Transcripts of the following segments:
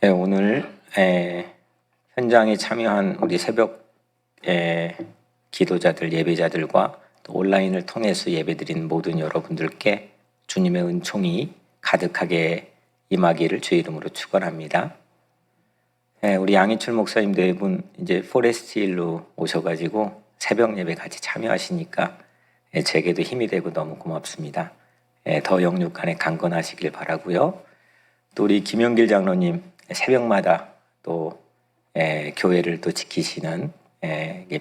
오늘 현장에 참여한 우리 새벽 기도자들, 예배자들과 또 온라인을 통해서 예배드린 모든 여러분들께 주님의 은총이 가득하게 임하기를 주의 이름으로 축원합니다. 우리 양희철 목사님 네 분 이제 포레스트 힐로 오셔가지고 새벽 예배 같이 참여하시니까 제게도 힘이 되고 너무 고맙습니다. 더 영육간에 강건하시길 바라고요. 또 우리 김영길 장로님 새벽마다 또 교회를 또 지키시는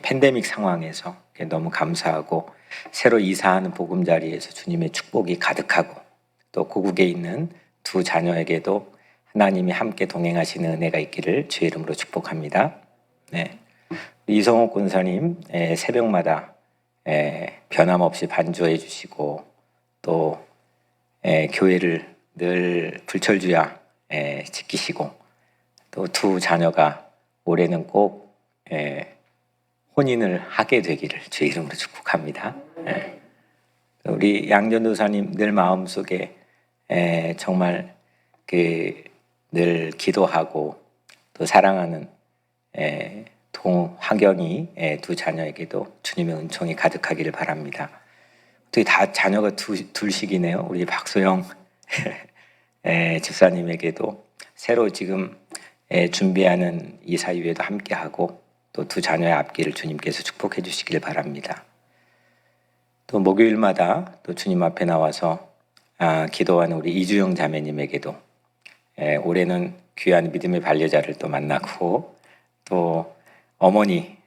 팬데믹 상황에서 너무 감사하고 새로 이사하는 보금자리에서 주님의 축복이 가득하고 또 고국에 있는 두 자녀에게도 하나님이 함께 동행하시는 은혜가 있기를 주의 이름으로 축복합니다. 이성옥 권사님 새벽마다 변함없이 반주해 주시고 또 교회를 늘 불철주야 지키시고 또 두 자녀가 올해는 꼭 혼인을 하게 되기를 주의 이름으로 축복합니다. 우리 양전도사님 늘 마음속에 정말 늘 기도하고 또 사랑하는 동화경이 두 자녀에게도 주님의 은총이 가득하기를 바랍니다. 어떻게 다 자녀가 둘씩이네요. 우리 박소영 집사님에게도 새로 지금 준비하는 이사유에도 함께하고 또 두 자녀의 앞길을 주님께서 축복해 주시길 바랍니다. 또 목요일마다 또 주님 앞에 나와서 기도하는 우리 이주영 자매님에게도 올해는 귀한 믿음의 반려자를 또 만나고 또 어머니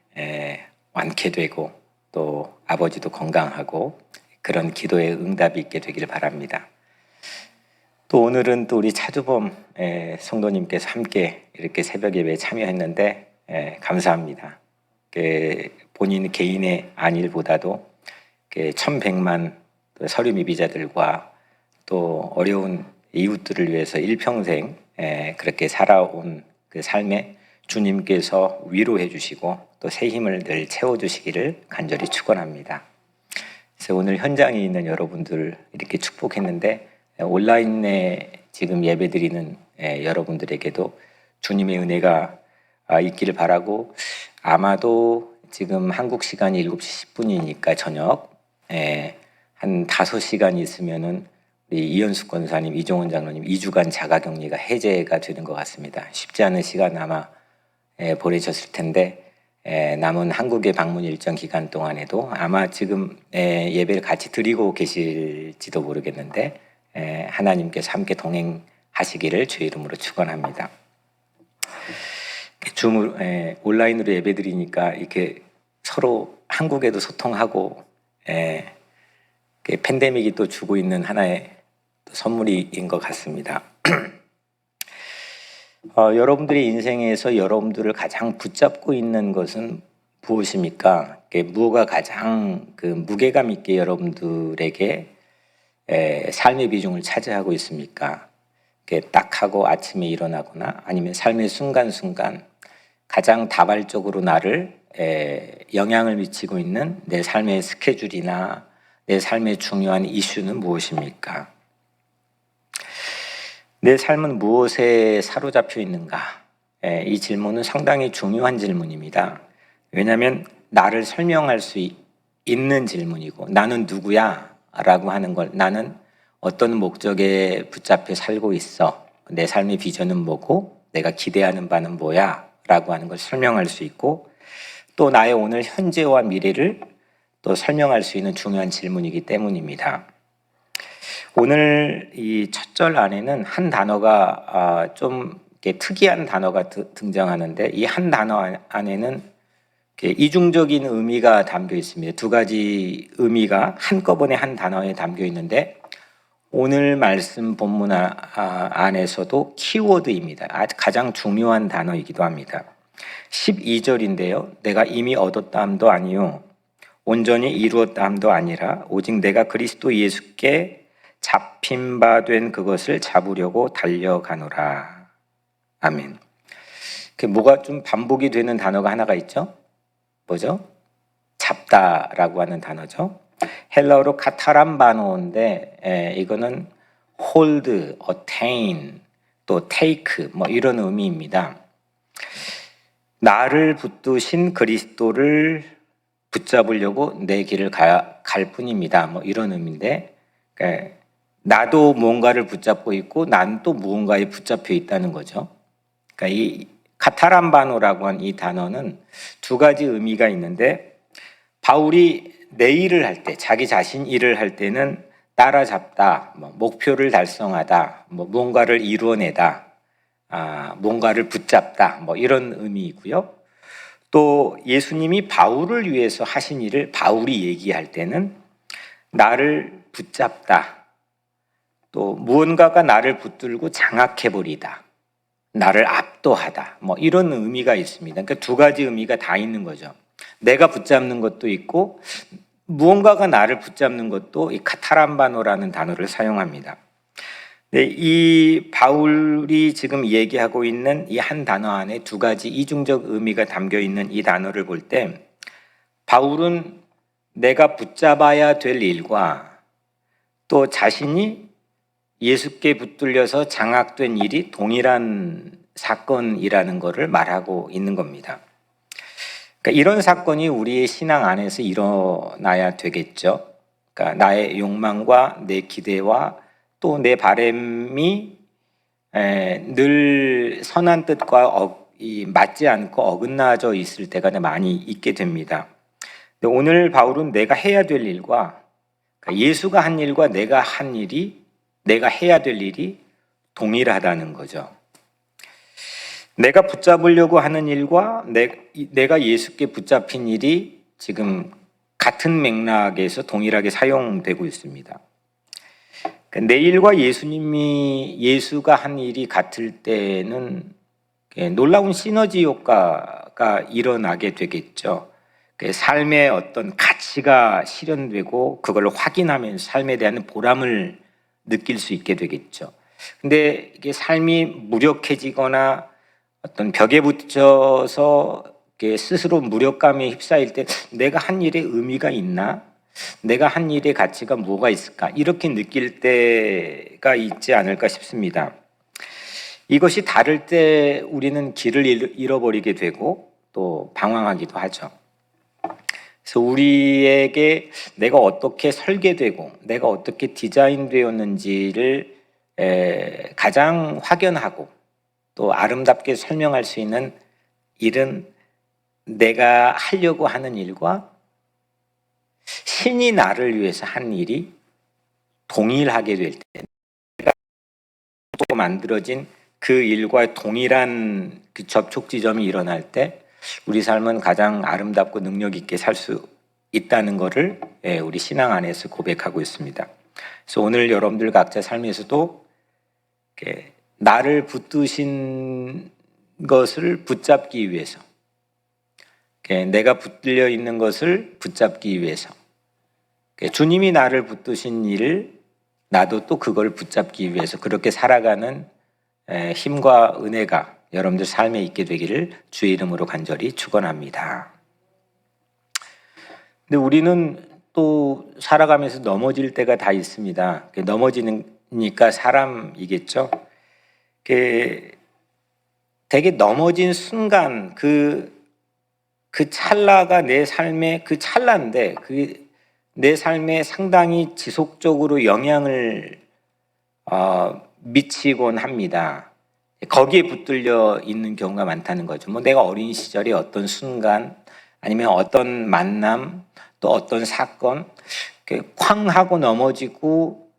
완쾌되고 또 아버지도 건강하고 그런 기도의 응답이 있게 되기를 바랍니다. 또 오늘은 또 우리 차주범 성도님께서 함께 이렇게 새벽 예배에 참여했는데 감사합니다. 본인 개인의 안일보다도 1100만 서류 미비자들과 또 어려운 이웃들을 위해서 일평생 그렇게 살아온 그 삶에 주님께서 위로해 주시고 또 새 힘을 늘 채워주시기를 간절히 축원합니다. 그래서 오늘 현장에 있는 여러분들 이렇게 축복했는데 온라인에 지금 예배드리는 여러분들에게도 주님의 은혜가 있기를 바라고 아마도 지금 한국 시간이 7시 10분이니까 저녁 한 5시간 있으면은 우리 이현숙 권사님, 이종원 장로님 2주간 자가격리가 해제가 되는 것 같습니다. 쉽지 않은 시간 아마 보내셨을 텐데 남은 한국의 방문 일정 기간 동안에도 아마 지금 예배를 같이 드리고 계실지도 모르겠는데 하나님께서 함께 동행하시기를 주의 이름으로 축원합니다. 줌으로 온라인으로 예배드리니까 이렇게 서로 한국에도 소통하고 팬데믹이 또 주고 있는 하나의 선물인 것 같습니다. 여러분들의 인생에서 여러분들을 가장 붙잡고 있는 것은 무엇입니까? 무엇가 가장 무게감 있게 여러분들에게 삶의 비중을 차지하고 있습니까? 딱 하고 아침에 일어나거나 아니면 삶의 순간순간 가장 다발적으로 나를 영향을 미치고 있는 내 삶의 스케줄이나 내 삶의 중요한 이슈는 무엇입니까? 내 삶은 무엇에 사로잡혀 있는가? 이 질문은 상당히 중요한 질문입니다. 왜냐하면 나를 설명할 수 있는 질문이고 나는 누구야? 라고 하는 걸 나는 어떤 목적에 붙잡혀 살고 있어? 내 삶의 비전은 뭐고 내가 기대하는 바는 뭐야? 라고 하는 걸 설명할 수 있고 또 나의 오늘 현재와 미래를 또 설명할 수 있는 중요한 질문이기 때문입니다. 오늘 이 첫 절 안에는 한 단어가 좀 특이한 단어가 등장하는데 이 한 단어 안에는 이중적인 의미가 담겨 있습니다. 두 가지 의미가 한꺼번에 한 단어에 담겨 있는데 오늘 말씀 본문 안에서도 키워드입니다. 가장 중요한 단어이기도 합니다. 12절인데요. 내가 이미 얻었다 함도 아니요 온전히 이루었다 함도 아니라 오직 내가 그리스도 예수께 잡힌 바 된 그것을 잡으려고 달려가노라. 아멘. 뭐가 좀 반복이 되는 단어가 하나가 있죠? 뭐죠? 잡다라고 하는 단어죠. 헬라어로 카타람바노인데 이거는 hold, attain, 또 take 뭐 이런 의미입니다. 나를 붙드신 그리스도를 붙잡으려고 내 길을 갈 뿐입니다. 뭐 이런 의미인데, 그러니까 나도 무언가를 붙잡고 있고 난 또 무언가에 붙잡혀 있다는 거죠. 그러니까 이 카타람바노라고 한 이 단어는 두 가지 의미가 있는데, 바울이 내 일을 할 때, 자기 자신 일을 할 때는 따라잡다, 뭐 목표를 달성하다, 뭐 무언가를 이루어내다, 뭔가를 붙잡다, 뭐 이런 의미이고요. 또 예수님이 바울을 위해서 하신 일을 바울이 얘기할 때는 나를 붙잡다, 또 무언가가 나를 붙들고 장악해버리다, 나를 압도하다, 뭐 이런 의미가 있습니다. 그러니까 두 가지 의미가 다 있는 거죠. 내가 붙잡는 것도 있고 무언가가 나를 붙잡는 것도 이 카타람바노라는 단어를 사용합니다. 네, 이 바울이 지금 얘기하고 있는 이 한 단어 안에 두 가지 이중적 의미가 담겨 있는 이 단어를 볼 때, 바울은 내가 붙잡아야 될 일과 또 자신이 예수께 붙들려서 장악된 일이 동일한 사건이라는 것을 말하고 있는 겁니다. 그러니까 이런 사건이 우리의 신앙 안에서 일어나야 되겠죠. 그러니까 나의 욕망과 내 기대와 또 내 바람이 늘 선한 뜻과 맞지 않고 어긋나져 있을 때가 많이 있게 됩니다. 오늘 바울은 내가 해야 될 일과, 그러니까 예수가 한 일과 내가 한 일이, 내가 해야 될 일이 동일하다는 거죠. 내가 붙잡으려고 하는 일과 내가 예수께 붙잡힌 일이 지금 같은 맥락에서 동일하게 사용되고 있습니다. 내 일과 예수가 한 일이 같을 때는 놀라운 시너지 효과가 일어나게 되겠죠. 삶의 어떤 가치가 실현되고 그걸 확인하면서 삶에 대한 보람을 느낄 수 있게 되겠죠. 근데 이게 삶이 무력해지거나 어떤 벽에 붙여서 스스로 무력감에 휩싸일 때 내가 한 일에 의미가 있나? 내가 한 일의 가치가 뭐가 있을까? 이렇게 느낄 때가 있지 않을까 싶습니다. 이것이 다를 때 우리는 길을 잃어버리게 되고 또 방황하기도 하죠. 그래서 우리에게 내가 어떻게 설계되고 내가 어떻게 디자인되었는지를 가장 확연하고 또 아름답게 설명할 수 있는 일은 내가 하려고 하는 일과 신이 나를 위해서 한 일이 동일하게 될 때, 내가 또 만들어진 그 일과 동일한 그 접촉 지점이 일어날 때 우리 삶은 가장 아름답고 능력 있게 살 수 있다는 것을 우리 신앙 안에서 고백하고 있습니다. 그래서 오늘 여러분들 각자 삶에서도 나를 붙드신 것을 붙잡기 위해서, 내가 붙들려 있는 것을 붙잡기 위해서, 주님이 나를 붙드신 일을 나도 또 그걸 붙잡기 위해서 그렇게 살아가는 힘과 은혜가 여러분들 삶에 있게 되기를 주의 이름으로 간절히 축원합니다. 근데 우리는 또 살아가면서 넘어질 때가 다 있습니다. 넘어지니까 사람이겠죠. 되게 넘어진 순간 그 찰나가 내 삶의 그 찰나인데 내 삶에 상당히 지속적으로 영향을 미치곤 합니다. 거기에 붙들려 있는 경우가 많다는 거죠. 뭐 내가 어린 시절에 어떤 순간 아니면 어떤 만남 또 어떤 사건 쾅 하고 넘어지고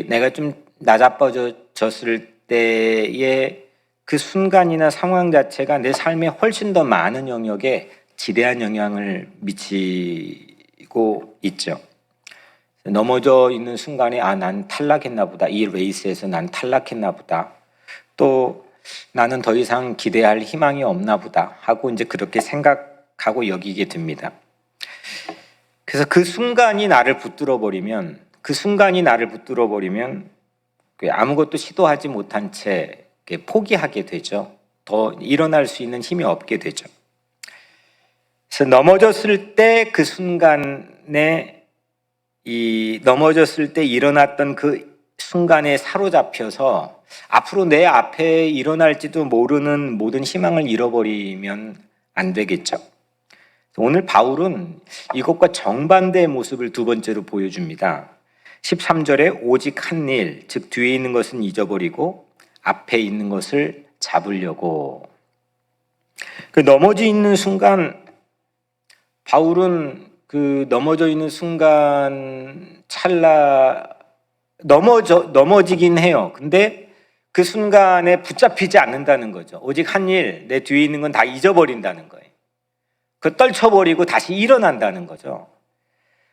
내가 좀 나자빠졌을 때의 그 순간이나 상황 자체가 내 삶에 훨씬 더 많은 영역에 지대한 영향을 미치고 있죠. 넘어져 있는 순간에 난 탈락했나 보다. 이 레이스에서 난 탈락했나 보다. 또 나는 더 이상 기대할 희망이 없나 보다 하고 이제 그렇게 생각하고 여기게 됩니다. 그래서 그 순간이 나를 붙들어 버리면 아무것도 시도하지 못한 채 포기하게 되죠. 더 일어날 수 있는 힘이 없게 되죠. 그래서 넘어졌을 때 그 순간에 넘어졌을 때 일어났던 그 순간에 사로잡혀서 앞으로 내 앞에 일어날지도 모르는 모든 희망을 잃어버리면 안 되겠죠. 오늘 바울은 이것과 정반대의 모습을 두 번째로 보여줍니다. 13절에 오직 한 일, 즉 뒤에 있는 것은 잊어버리고 앞에 있는 것을 잡으려고. 그 넘어져 있는 순간, 바울은 그 넘어져 있는 순간 넘어지긴 해요. 근데 그 순간에 붙잡히지 않는다는 거죠. 오직 한 일, 내 뒤에 있는 건 다 잊어버린다는 거예요. 그 떨쳐버리고 다시 일어난다는 거죠.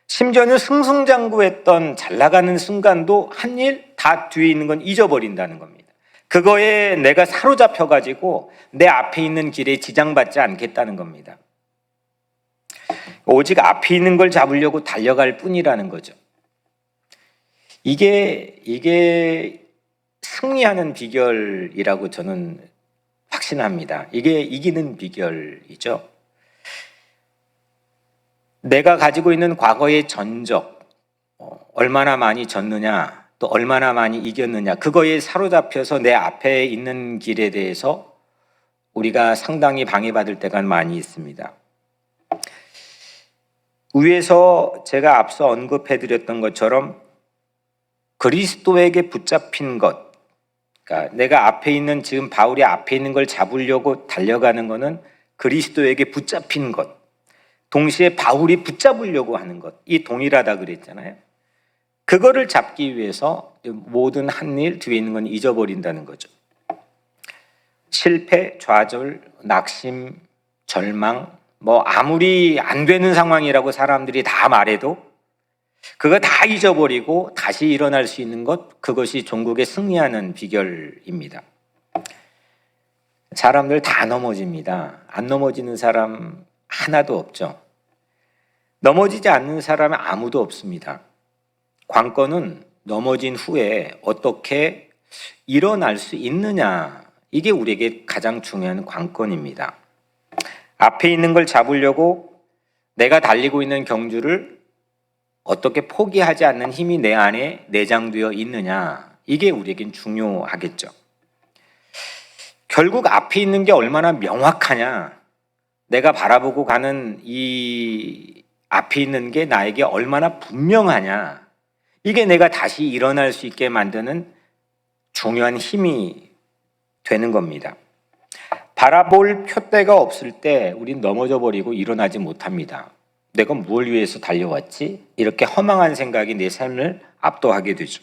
심지어는 승승장구했던 잘 나가는 순간도 한 일, 다 뒤에 있는 건 잊어버린다는 겁니다. 그거에 내가 사로잡혀가지고 내 앞에 있는 길에 지장받지 않겠다는 겁니다. 오직 앞에 있는 걸 잡으려고 달려갈 뿐이라는 거죠. 이게 승리하는 비결이라고 저는 확신합니다. 이게 이기는 비결이죠. 내가 가지고 있는 과거의 전적, 얼마나 많이 졌느냐, 또 얼마나 많이 이겼느냐, 그거에 사로잡혀서 내 앞에 있는 길에 대해서 우리가 상당히 방해받을 때가 많이 있습니다. 위에서 제가 앞서 언급해드렸던 것처럼 그리스도에게 붙잡힌 것, 그러니까 내가 앞에 있는, 지금 바울이 앞에 있는 걸 잡으려고 달려가는 것은 그리스도에게 붙잡힌 것, 동시에 바울이 붙잡으려고 하는 것, 이 동일하다 그랬잖아요. 그거를 잡기 위해서 모든 한 일 뒤에 있는 건 잊어버린다는 거죠. 실패, 좌절, 낙심, 절망, 아무리 안 되는 상황이라고 사람들이 다 말해도 그거 다 잊어버리고 다시 일어날 수 있는 것, 그것이 종국에 승리하는 비결입니다. 사람들 다 넘어집니다. 안 넘어지는 사람 하나도 없죠. 넘어지지 않는 사람은 아무도 없습니다. 관건은 넘어진 후에 어떻게 일어날 수 있느냐, 이게 우리에게 가장 중요한 관건입니다. 앞에 있는 걸 잡으려고 내가 달리고 있는 경주를 어떻게 포기하지 않는 힘이 내 안에 내장되어 있느냐, 이게 우리에겐 중요하겠죠. 결국 앞에 있는 게 얼마나 명확하냐, 내가 바라보고 가는 이 앞에 있는 게 나에게 얼마나 분명하냐, 이게 내가 다시 일어날 수 있게 만드는 중요한 힘이 되는 겁니다. 바라볼 표대가 없을 때 우린 넘어져 버리고 일어나지 못합니다. 내가 무엇을 위해서 달려왔지? 이렇게 허망한 생각이 내 삶을 압도하게 되죠.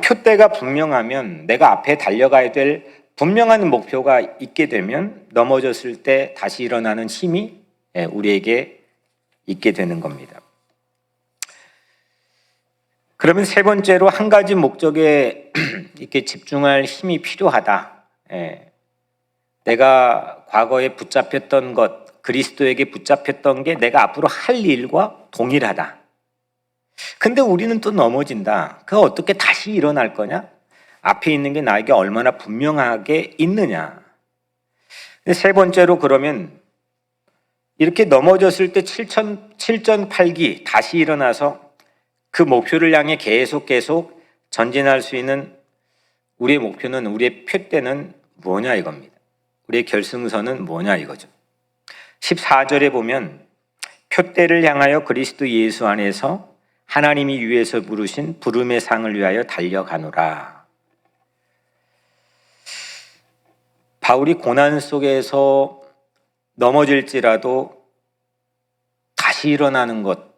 표대가 분명하면, 내가 앞에 달려가야 될 분명한 목표가 있게 되면 넘어졌을 때 다시 일어나는 힘이 우리에게 있게 되는 겁니다. 그러면 세 번째로 한 가지 목적에 이렇게 집중할 힘이 필요하다. 내가 과거에 붙잡혔던 것, 그리스도에게 붙잡혔던 게 내가 앞으로 할 일과 동일하다. 근데 우리는 또 넘어진다. 그거 어떻게 다시 일어날 거냐? 앞에 있는 게 나에게 얼마나 분명하게 있느냐. 세 번째로, 그러면 이렇게 넘어졌을 때 7전8기 다시 일어나서 그 목표를 향해 계속 전진할 수 있는 우리의 목표는, 우리의 표대는 뭐냐 이겁니다. 우리의 결승선은 뭐냐 이거죠. 14절에 보면 표대를 향하여 그리스도 예수 안에서 하나님이 위에서 부르신 부름의 상을 위하여 달려가노라. 바울이 고난 속에서 넘어질지라도 다시 일어나는 것,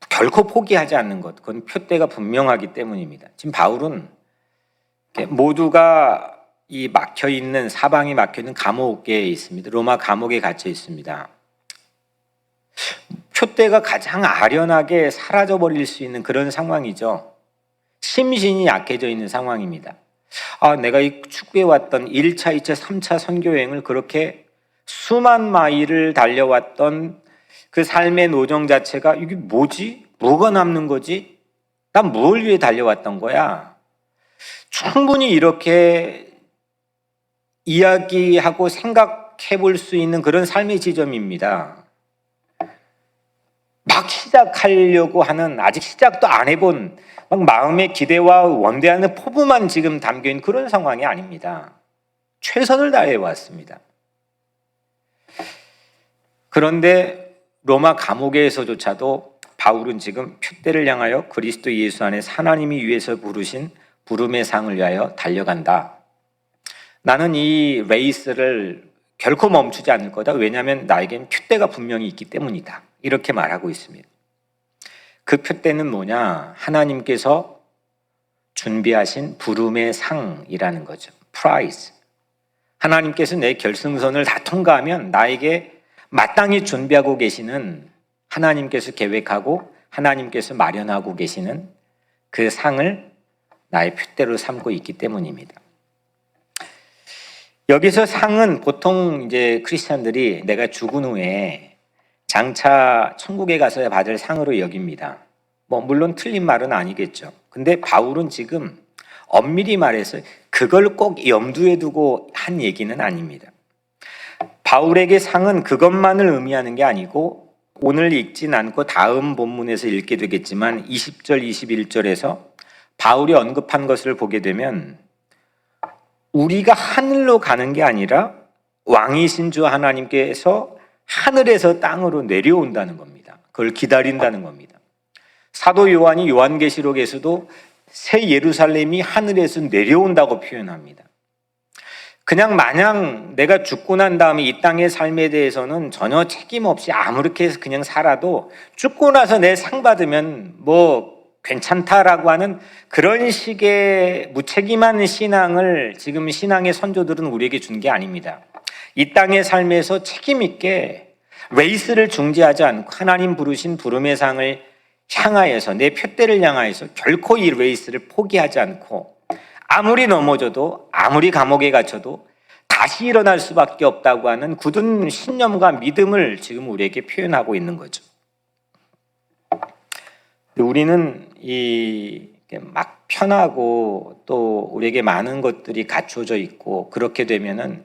결코 포기하지 않는 것, 그건 표대가 분명하기 때문입니다. 지금 바울은 모두가 이 막혀있는, 사방이 막혀있는 감옥에 있습니다. 로마 감옥에 갇혀 있습니다. 표대가 가장 아련하게 사라져버릴 수 있는 그런 상황이죠. 심신이 약해져 있는 상황입니다. 내가 이 축구해왔던 1차, 2차, 3차 선교여행을 그렇게 수만 마일을 달려왔던 그 삶의 노정 자체가 이게 뭐지? 뭐가 남는 거지? 난 뭘 위해 달려왔던 거야? 충분히 이렇게 이야기하고 생각해 볼 수 있는 그런 삶의 지점입니다. 막 시작하려고 하는, 아직 시작도 안 해본 막 마음의 기대와 원대하는 포부만 지금 담겨있는 그런 상황이 아닙니다. 최선을 다해 왔습니다. 그런데 로마 감옥에서조차도 바울은 지금 표대를 향하여 그리스도 예수 안에 하나님이 위해서 부르신 부름의 상을 위하여 달려간다. 나는 이 레이스를 결코 멈추지 않을 거다. 왜냐하면 나에겐 표대가 분명히 있기 때문이다. 이렇게 말하고 있습니다. 그 표대는 뭐냐? 하나님께서 준비하신 부름의 상이라는 거죠. 프라이즈. 하나님께서 내 결승선을 다 통과하면 나에게 마땅히 준비하고 계시는, 하나님께서 계획하고 하나님께서 마련하고 계시는 그 상을 나의 표대로 삼고 있기 때문입니다. 여기서 상은 보통 이제 크리스찬들이 내가 죽은 후에 장차 천국에 가서 받을 상으로 여깁니다. 물론 틀린 말은 아니겠죠. 근데 바울은 지금 엄밀히 말해서 그걸 꼭 염두에 두고 한 얘기는 아닙니다. 바울에게 상은 그것만을 의미하는 게 아니고, 오늘 읽진 않고 다음 본문에서 읽게 되겠지만 20절, 21절에서 바울이 언급한 것을 보게 되면 우리가 하늘로 가는 게 아니라 왕이신 주 하나님께서 하늘에서 땅으로 내려온다는 겁니다. 그걸 기다린다는 겁니다. 사도 요한이 요한계시록에서도 새 예루살렘이 하늘에서 내려온다고 표현합니다. 그냥 마냥 내가 죽고 난 다음에 이 땅의 삶에 대해서는 전혀 책임 없이 아무렇게 해서 그냥 살아도 죽고 나서 내 상 받으면 괜찮다라고 하는 그런 식의 무책임한 신앙을 지금 신앙의 선조들은 우리에게 준 게 아닙니다. 이 땅의 삶에서 책임 있게 레이스를 중지하지 않고 하나님 부르신 부름의 상을 향하여서, 내 표대를 향하여서 결코 이 레이스를 포기하지 않고 아무리 넘어져도, 아무리 감옥에 갇혀도 다시 일어날 수밖에 없다고 하는 굳은 신념과 믿음을 지금 우리에게 표현하고 있는 거죠. 우리는 막 편하고 또 우리에게 많은 것들이 갖춰져 있고, 그렇게 되면은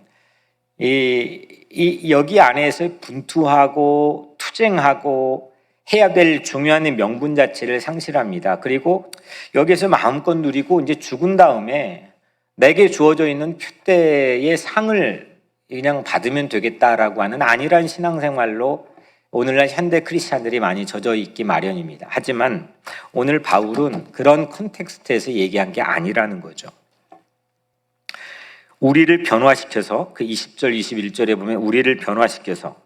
여기 안에서 분투하고 투쟁하고 해야 될 중요한 명분 자체를 상실합니다. 그리고 여기서 마음껏 누리고 이제 죽은 다음에 내게 주어져 있는 표대의 상을 그냥 받으면 되겠다라고 하는 안일한 신앙생활로 오늘날 현대 크리스찬들이 많이 젖어 있기 마련입니다. 하지만 오늘 바울은 그런 컨텍스트에서 얘기한 게 아니라는 거죠. 우리를 변화시켜서, 그 20절, 21절에 보면 우리를 변화시켜서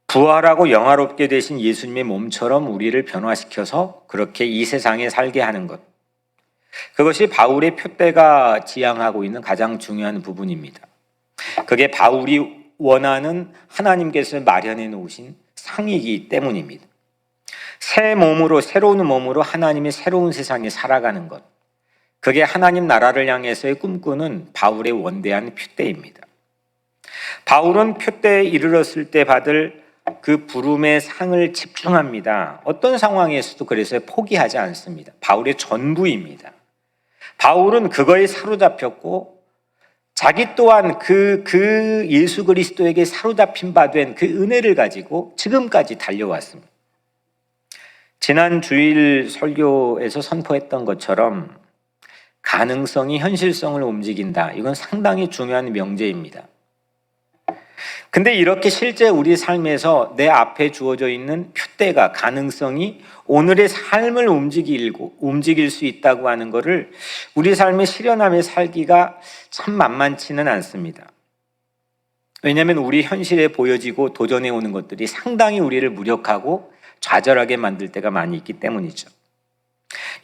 부활하고 영화롭게 되신 예수님의 몸처럼 우리를 변화시켜서 그렇게 이 세상에 살게 하는 것. 그것이 바울의 표대가 지향하고 있는 가장 중요한 부분입니다. 그게 바울이 원하는 하나님께서 마련해 놓으신 상이기 때문입니다. 새 몸으로, 새로운 몸으로 하나님의 새로운 세상에 살아가는 것. 그게 하나님 나라를 향해서의 꿈꾸는 바울의 원대한 표대입니다. 바울은 표대에 이르렀을 때 받을 그 부름의 상을 집중합니다. 어떤 상황에서도 그래서 포기하지 않습니다. 바울의 전부입니다. 바울은 그거에 사로잡혔고, 자기 또한 그 예수 그리스도에게 사로잡힌 바 된 그 은혜를 가지고 지금까지 달려왔습니다. 지난 주일 설교에서 선포했던 것처럼 가능성이 현실성을 움직인다. 이건 상당히 중요한 명제입니다. 근데 이렇게 실제 우리 삶에서 내 앞에 주어져 있는 표대가, 가능성이 오늘의 삶을 움직일 수 있다고 하는 것을 우리 삶에 실현하며 살기가 참 만만치는 않습니다. 왜냐하면 우리 현실에 보여지고 도전해 오는 것들이 상당히 우리를 무력하고 좌절하게 만들 때가 많이 있기 때문이죠.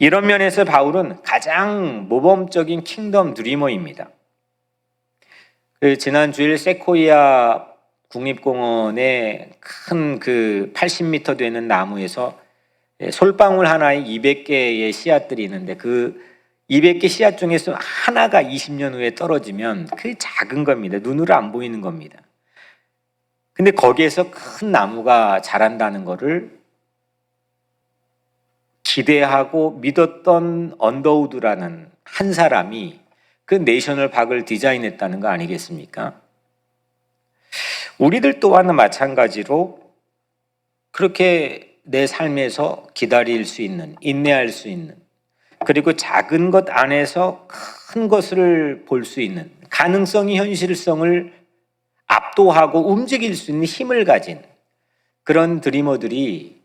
이런 면에서 바울은 가장 모범적인 킹덤 드리머입니다. 지난 주일 세코이아 국립공원에 큰 80m 되는 나무에서 솔방울 하나에 200개의 씨앗들이 있는데, 그 200개 씨앗 중에서 하나가 20년 후에 떨어지면 그게 작은 겁니다. 눈으로 안 보이는 겁니다. 근데 거기에서 큰 나무가 자란다는 것을 기대하고 믿었던 언더우드라는 한 사람이 그 내셔널 박을 디자인했다는 거 아니겠습니까? 우리들 또한 마찬가지로 그렇게 내 삶에서 기다릴 수 있는, 인내할 수 있는, 그리고 작은 것 안에서 큰 것을 볼 수 있는, 가능성이 현실성을 압도하고 움직일 수 있는 힘을 가진 그런 드리머들이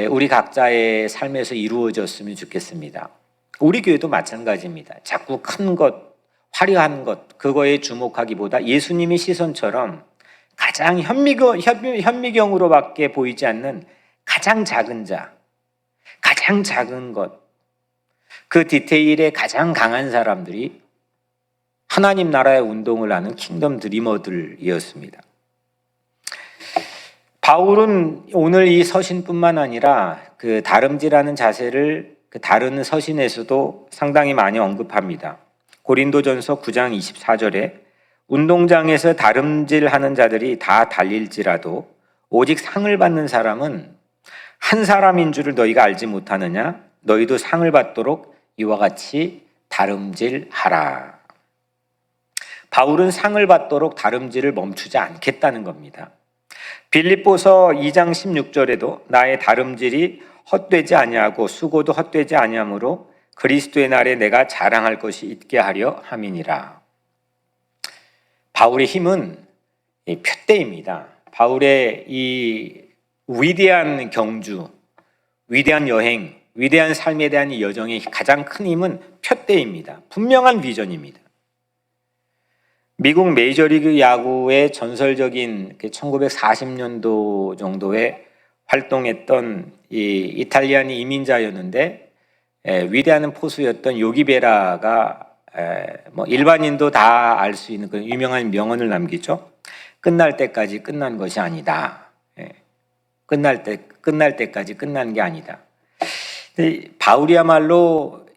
우리 각자의 삶에서 이루어졌으면 좋겠습니다. 우리 교회도 마찬가지입니다. 자꾸 큰 것, 화려한 것, 그거에 주목하기보다 예수님의 시선처럼 가장 현미경으로밖에 보이지 않는 가장 작은 자, 가장 작은 것, 그 디테일에 가장 강한 사람들이 하나님 나라의 운동을 하는 킹덤 드리머들이었습니다. 바울은 오늘 이 서신뿐만 아니라 그 다름질하는 자세를 그 다른 서신에서도 상당히 많이 언급합니다. 고린도전서 9장 24절에 운동장에서 다름질하는 자들이 다 달릴지라도 오직 상을 받는 사람은 한 사람인 줄을 너희가 알지 못하느냐? 너희도 상을 받도록 이와 같이 다름질하라. 바울은 상을 받도록 다름질을 멈추지 않겠다는 겁니다. 빌립보서 2장 16절에도 나의 다름질이 헛되지 아니하고 수고도 헛되지 아니하므로 그리스도의 날에 내가 자랑할 것이 있게 하려 함이니라. 바울의 힘은 표대입니다. 바울의 이 위대한 경주, 위대한 여행, 위대한 삶에 대한 이 여정의 가장 큰 힘은 표대입니다. 분명한 비전입니다. 미국 메이저리그 야구의 전설적인 1940년도 정도에 활동했던 이 이탈리안 이민자였는데 위대한 포수였던 요기 베라가 뭐 일반인도 다 알 수 있는 그런 유명한 명언을 남기죠. 끝날 때까지 끝난 것이 아니다. 끝날 때까지 끝난 게 아니다. 바울이야말로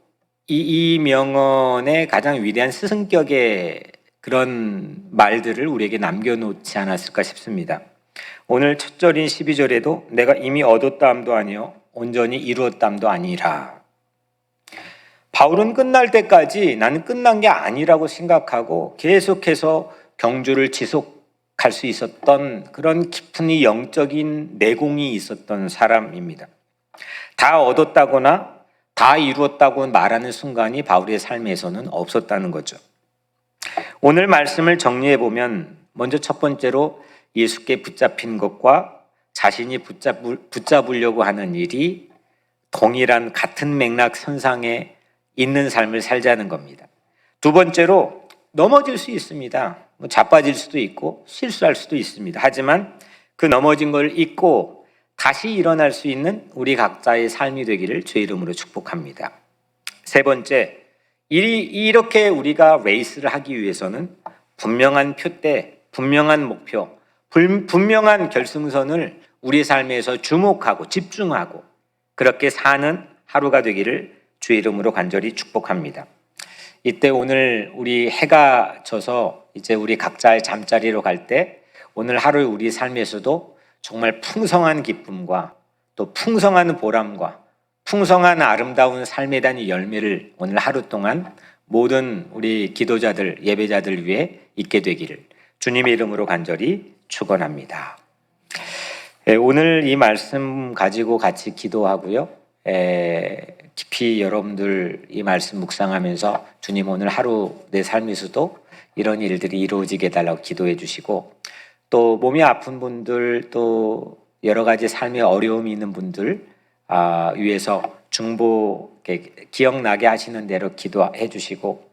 이 명언의 가장 위대한 스승격의 그런 말들을 우리에게 남겨놓지 않았을까 싶습니다. 오늘 첫 절인 12절에도 내가 이미 얻었다함도 아니요 온전히 이루었다함도 아니라. 바울은 끝날 때까지 나는 끝난 게 아니라고 생각하고 계속해서 경주를 지속할 수 있었던 그런 깊은 이 영적인 내공이 있었던 사람입니다. 다 얻었다거나 다 이루었다고 말하는 순간이 바울의 삶에서는 없었다는 거죠. 오늘 말씀을 정리해 보면 먼저 첫 번째로 예수께 붙잡힌 것과 자신이 붙잡으려고 하는 일이 동일한 같은 맥락 선상에 있는 삶을 살자는 겁니다. 두 번째로 넘어질 수 있습니다. 자빠질 수도 있고 실수할 수도 있습니다. 하지만 그 넘어진 걸 잊고 다시 일어날 수 있는 우리 각자의 삶이 되기를 주의 이름으로 축복합니다. 세 번째, 이렇게 우리가 레이스를 하기 위해서는 분명한 표대, 분명한 목표, 분명한 결승선을 우리 삶에서 주목하고 집중하고 그렇게 사는 하루가 되기를 주의 이름으로 간절히 축복합니다. 이때 오늘 우리 해가 져서 이제 우리 각자의 잠자리로 갈 때 오늘 하루 우리 삶에서도 정말 풍성한 기쁨과 또 풍성한 보람과 풍성한 아름다운 삶에 대한 열매를 오늘 하루 동안 모든 우리 기도자들, 예배자들 위해 있게 되기를 주님의 이름으로 간절히 축원합니다. 오늘 이 말씀 가지고 같이 기도하고요. 깊이 여러분들 이 말씀 묵상하면서 주님 오늘 하루 내 삶에서도 이런 일들이 이루어지게 해달라고 기도해 주시고 또 몸이 아픈 분들 또 여러 가지 삶에 어려움이 있는 분들 위해서 중보 기억나게 하시는 대로 기도해 주시고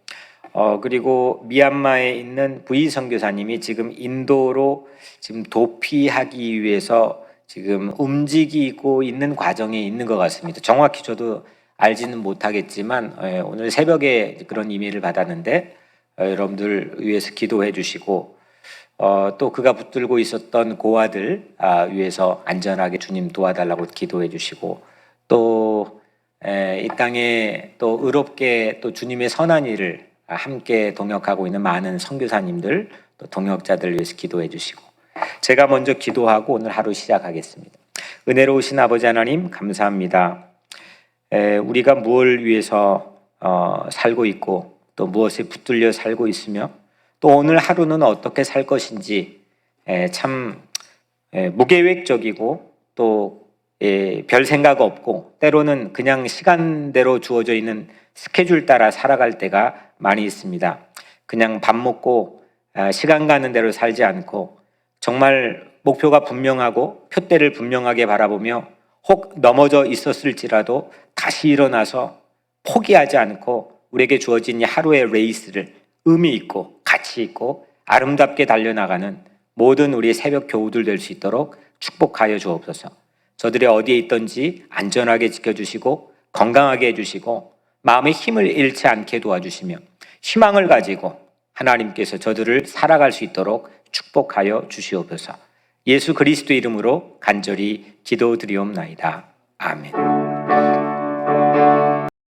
그리고 미얀마에 있는 부이 선교사님이 지금 인도로 지금 도피하기 위해서 지금 움직이고 있는 과정에 있는 것 같습니다. 정확히 저도 알지는 못하겠지만 오늘 새벽에 그런 이메일을 받았는데 여러분들 위해서 기도해 주시고 또 그가 붙들고 있었던 고아들 위해서 안전하게 주님 도와달라고 기도해 주시고 또 이 땅에 또 의롭게 또 주님의 선한 일을 함께 동역하고 있는 많은 선교사님들 또 동역자들 위해서 기도해 주시고 제가 먼저 기도하고 오늘 하루 시작하겠습니다. 은혜로우신 아버지 하나님 감사합니다. 우리가 무엇을 위해서 살고 있고 또 무엇에 붙들려 살고 있으며 또 오늘 하루는 어떻게 살 것인지 참 무계획적이고 또 별 생각 없고 때로는 그냥 시간대로 주어져 있는 스케줄 따라 살아갈 때가 많이 있습니다. 그냥 밥 먹고 시간 가는 대로 살지 않고 정말 목표가 분명하고 표대를 분명하게 바라보며 혹 넘어져 있었을지라도 다시 일어나서 포기하지 않고 우리에게 주어진 이 하루의 레이스를 의미 있고 가치 있고 아름답게 달려나가는 모든 우리 새벽 교우들 될 수 있도록 축복하여 주옵소서. 저들이 어디에 있든지 안전하게 지켜주시고 건강하게 해주시고 마음의 힘을 잃지 않게 도와주시며 희망을 가지고 하나님께서 저들을 살아갈 수 있도록 축복하여 주시옵소서. 예수 그리스도 이름으로 간절히 기도드리옵나이다. 아멘.